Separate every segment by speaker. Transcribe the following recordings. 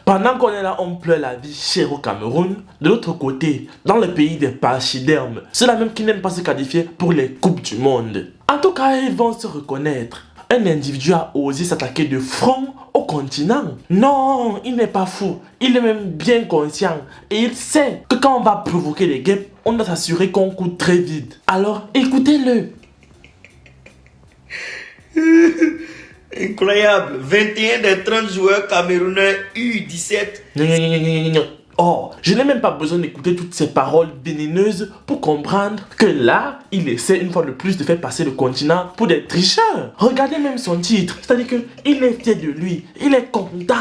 Speaker 1: Pendant qu'on est là, on pleure la vie chère au Cameroun. De l'autre côté, dans le pays des pachydermes, ceux-là même qui n'aiment pas se qualifier pour les coupes du monde. En tout cas, ils vont se reconnaître. Un individu a osé s'attaquer de front au continent. Non, il n'est pas fou. Il est même bien conscient. Et il sait que quand on va provoquer les guêpes, on doit s'assurer qu'on court très vite. Alors, écoutez-le.
Speaker 2: Incroyable, 21 des 30 joueurs camerounais U17.
Speaker 1: Oh, je n'ai même pas besoin d'écouter toutes ces paroles vénéneuses pour comprendre que là, il essaie une fois de plus de faire passer le continent pour des tricheurs. Regardez même son titre, c'est-à-dire qu'il est fier de lui, il est content.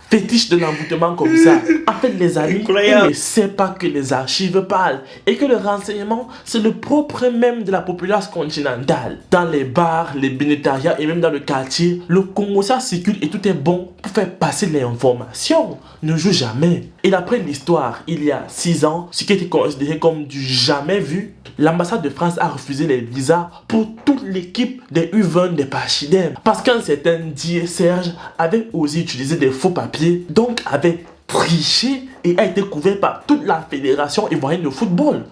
Speaker 1: Fétiche de l'envoûtement comme ça. En fait, les amis, il ne sait pas que les archives parlent et que le renseignement, c'est le propre même de la populace continentale. Dans les bars, les bénétariats et même dans le quartier, le Congo ça circule et tout est bon pour faire passer l'information. Ne joue jamais. Et d'après l'histoire, il y a 6 ans, ce qui était considéré comme du jamais vu, l'ambassade de France a refusé les visas pour toute l'équipe des U20 des pachydermes. Parce qu'un certain Dié Serge avait osé utiliser des faux papiers, donc avait triché et a été couvert par toute la fédération ivoirienne de football.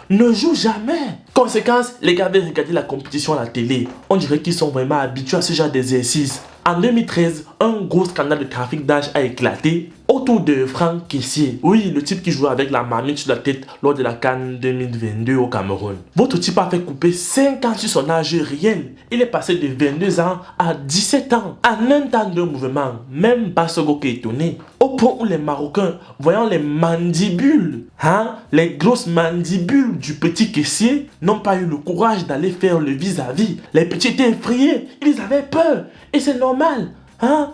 Speaker 1: Ne joue jamais. Conséquence, les gars avaient regardé la compétition à la télé. On dirait qu'ils sont vraiment habitués à ce genre d'exercice. En 2013, un gros scandale de trafic d'âge a éclaté autour de Franck Kessié. Oui, le type qui jouait avec la marmite sur la tête lors de la CAN 2022 au Cameroun. Votre type a fait couper 5 ans sur son âge réel. Il est passé de 22 ans à 17 ans. En un temps de mouvement, même Basogo qui est étonné. Au point où les Marocains, voyant les mandibules, les grosses mandibules du petit Kessié, n'ont pas eu le courage d'aller faire le vis-à-vis. Les petits étaient effrayés, ils avaient peur. Et c'est normal.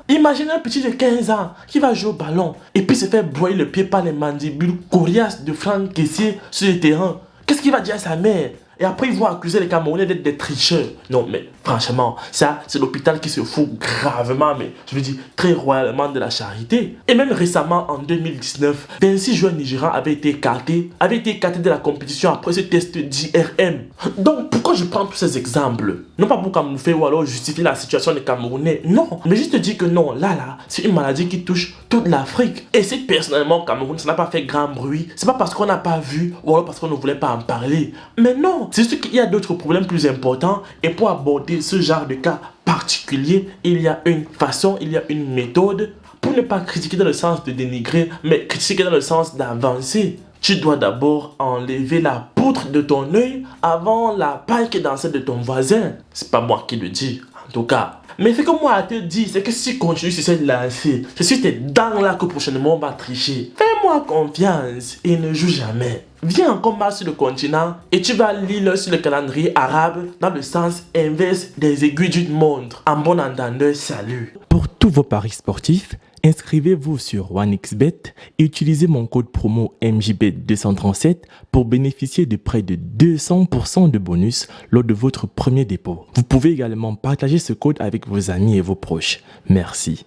Speaker 1: Imaginez un petit de 15 ans qui va jouer au ballon et puis se faire broyer le pied par les mandibules coriaces de Franck Kessié sur le terrain. Qu'est-ce qu'il va dire à sa mère? Et après, ils vont accuser les Camerounais d'être des tricheurs. Non, mais franchement, ça, c'est l'hôpital qui se fout gravement, mais je veux dire très royalement de la charité. Et même récemment, en 2019, 26 joueurs nigérians avaient été écartés de la compétition après ce test d'IRM. Donc, pourquoi je prends tous ces exemples? Non pas pour camoufler ou alors justifier la situation des Camerounais, non. Mais juste dire que non, là, c'est une maladie qui touche toute l'Afrique. Et si personnellement, au Cameroun, ça n'a pas fait grand bruit, c'est pas parce qu'on n'a pas vu ou alors parce qu'on ne voulait pas en parler. Mais non, c'est juste qu'il y a d'autres problèmes plus importants et pour aborder ce genre de cas particulier, il y a une façon, il y a une méthode pour ne pas critiquer dans le sens de dénigrer, mais critiquer dans le sens d'avancer. Tu dois d'abord enlever la poutre de ton œil avant la paille qui est dans celle de ton voisin. C'est pas moi qui le dis, en tout cas. Mais ce que moi je te dis, c'est que si tu continues sur cette lancée, c'est sur tes dents là que prochainement on va tricher. Fais-moi confiance et ne joue jamais. Viens en combat sur le continent et tu vas lire sur le calendrier arabe dans le sens inverse des aiguilles d'une montre. En bon entendeur, salut.
Speaker 3: Pour tous vos paris sportifs, inscrivez-vous sur OneXBet et utilisez mon code promo MJBet237 pour bénéficier de près de 200% de bonus lors de votre premier dépôt. Vous pouvez également partager ce code avec vos amis et vos proches. Merci.